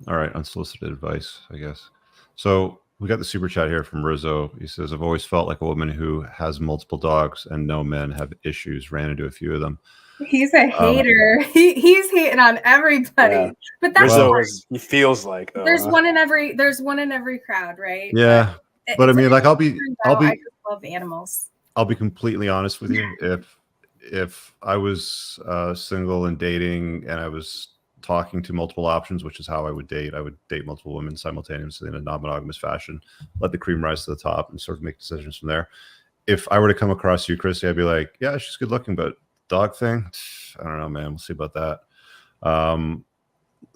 All right, unsolicited advice, I guess. So we got the super chat here from Rizzo. He says, "I've always felt like a woman who has multiple dogs and no men have issues. Ran into a few of them." He's a Um, hater. He's hating on everybody. Yeah. But that's Rizzo well, is, he feels like, there's one in every crowd, right? But yeah, but I it's mean, like, turns out I just love animals. I'll be completely honest with you. If I was single and dating and I was talking to multiple options, which is how I would date multiple women simultaneously in a non-monogamous fashion, let the cream rise to the top and sort of make decisions from there. If I were to come across you, Chrissy, I'd be like, yeah, she's good looking, but dog thing, I don't know, man. We'll see about that.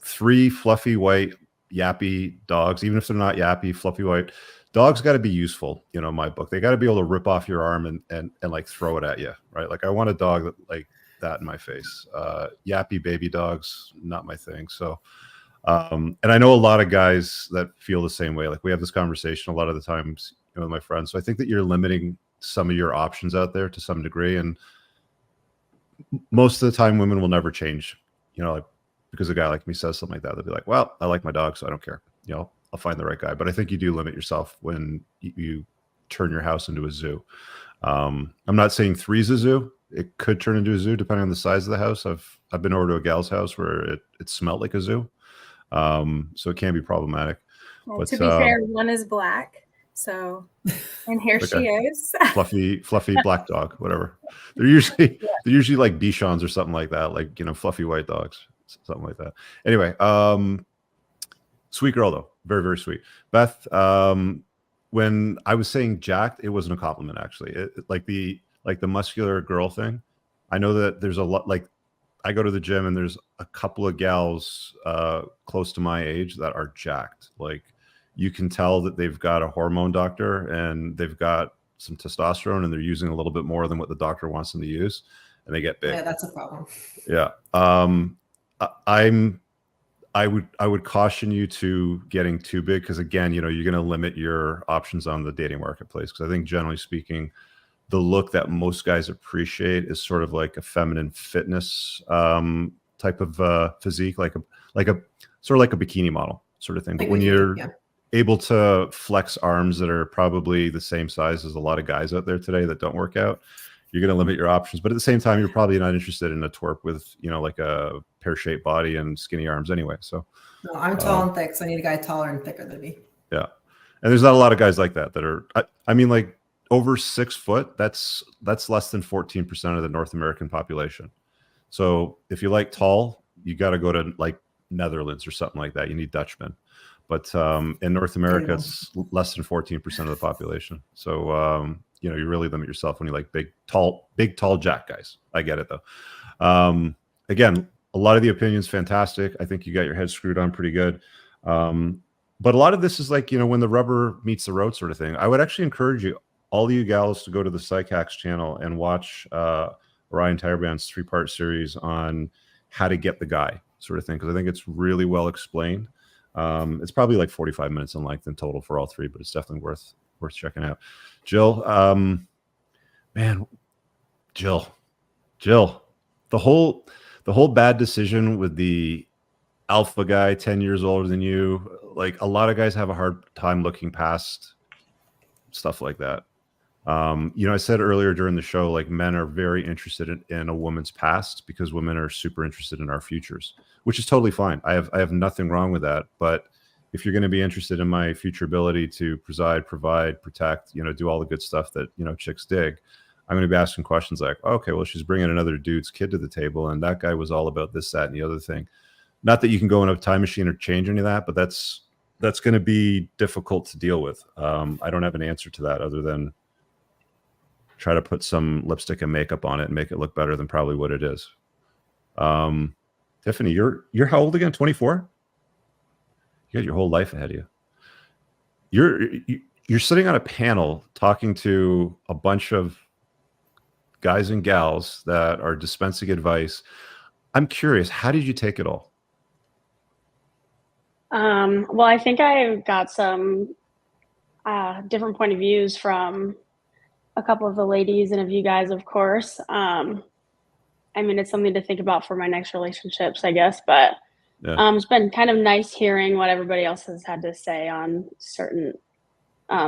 Three fluffy white yappy dogs, even if they're not yappy, fluffy white dogs got to be useful, in my book. They got to be able to rip off your arm and like throw it at you, right? Like I want a dog that like that in my face. Yappy baby dogs, not my thing. So and I know a lot of guys that feel the same way. Like we have this conversation a lot of the times, with my friends. So I think that you're limiting some of your options out there to some degree, and most of the time women will never change, like because a guy like me says something like that. They'll be like, well, I like my dog, so I don't care. I'll find the right guy. But I think you do limit yourself when you turn your house into a zoo. I'm not saying three's a zoo. It could turn into a zoo depending on the size of the house. I've been over to a gal's house where it smelled like a zoo. So it can be problematic. Well, But to be fair, one is black. So, and here like she is. fluffy black dog, whatever. They're usually like Bichons or something like that, like fluffy white dogs, something like that. Anyway, sweet girl though, very very sweet. Beth, when I was saying jacked, it wasn't a compliment actually. Like the muscular girl thing. I know that there's a lot. Like I go to the gym and there's a couple of gals close to my age that are jacked. Like you can tell that they've got a hormone doctor and they've got some testosterone and they're using a little bit more than what the doctor wants them to use, and they get big. Yeah, that's a problem. Yeah. I would caution you to getting too big because again, you're going to limit your options on the dating marketplace. Because I think generally speaking, the look that most guys appreciate is sort of like a feminine fitness type of physique, like a sort of like a bikini model sort of thing. But when you're able to flex arms that are probably the same size as a lot of guys out there today that don't work out, you're going to limit your options. But at the same time, you're probably not interested in a twerp with, like a pear-shaped body and skinny arms anyway. So no, I'm tall and thick, so I need a guy taller and thicker than me. Yeah. And there's not a lot of guys like that are, I mean, like over 6 foot, that's less than 14% of the North American population. So if you like tall, you got to go to like Netherlands or something like that. You need Dutchmen. But in North America, it's less than 14% of the population. So, you really limit yourself when you like big, tall jack guys. I get it though. Again, a lot of the opinions fantastic. I think you got your head screwed on pretty good. But a lot of this is like, when the rubber meets the road sort of thing. I would actually encourage all of you gals to go to the Psych Hacks channel and watch Ryan Tyreband's 3-part series on how to get the guy sort of thing. Because I think it's really well explained. It's probably like 45 minutes in length in total for all three, but it's definitely worth checking out. Jill, Jill, the whole bad decision with the alpha guy 10 years older than you, like a lot of guys have a hard time looking past stuff like that. I said earlier during the show, like men are very interested in a woman's past because women are super interested in our futures, which is totally fine. I have nothing wrong with that. But if you're going to be interested in my future ability to provide, protect, do all the good stuff that, chicks dig, I'm going to be asking questions like, okay, well, she's bringing another dude's kid to the table. And that guy was all about this, that, and the other thing. Not that you can go in a time machine or change any of that, but that's going to be difficult to deal with. I don't have an answer to that other than try to put some lipstick and makeup on it and make it look better than probably what it is. Tiffany, you're how old again? 24? You got your whole life ahead of you. You're sitting on a panel talking to a bunch of guys and gals that are dispensing advice. I'm curious, how did you take it all? Well, I think I got some different point of views from a couple of the ladies and of you guys, of course. I mean, it's something to think about for my next relationships, I guess. But Yeah. It's been kind of nice hearing what everybody else has had to say on certain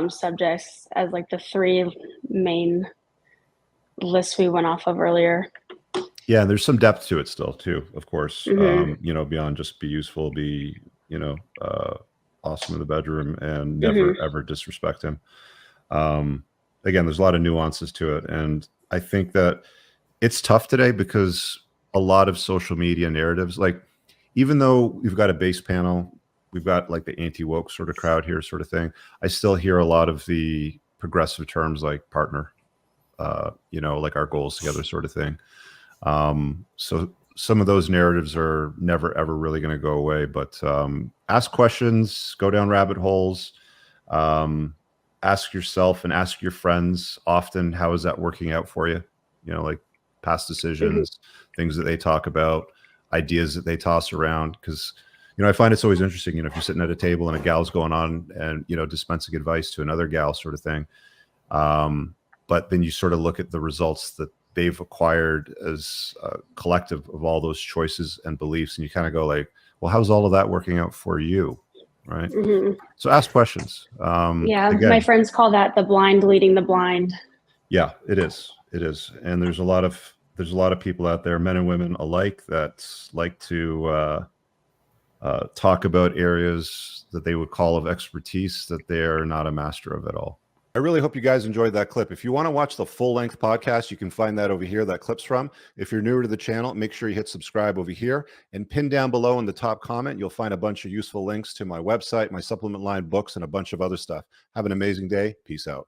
subjects as like the three main lists we went off of earlier. Yeah, there's some depth to it still too, of course. Mhm. You know, beyond just be useful, be, you know, awesome in the bedroom and never ever disrespect him. Again, there's a lot of nuances to it. And I think that it's tough today because a lot of social media narratives, like even though we've got a base panel, we've got like the anti-woke sort of crowd here sort of thing, I still hear a lot of the progressive terms like partner, you know, like our goals together sort of thing. So some of those narratives are never ever really going to go away, but ask questions, go down rabbit holes, ask yourself and ask your friends often, how is that working out for you? You know, like past decisions, things that they talk about, ideas that they toss around. Because, you know, I find it's always interesting, you know, if you're sitting at a table and a gal's going on and, you know, dispensing advice to another gal sort of thing. But then you sort of look at the results that they've acquired as a collective of all those choices and beliefs. And you kind of go like, well, how's all of that working out for you? Right. So ask questions. Yeah, again, my friends call that the blind leading the blind. yeah, it is. It is. And there's a lot of people out there, men and women alike, that like to talk about areas that they would call of expertise that they're not a master of at all. I really hope you guys enjoyed that clip. If you want to watch the full-length podcast, you can find that over here, that clip's from. If you're newer to the channel, make sure you hit subscribe over here and pin down below in the top comment. You'll find a bunch of useful links to my website, my supplement line, books, and a bunch of other stuff. Have an amazing day. Peace out.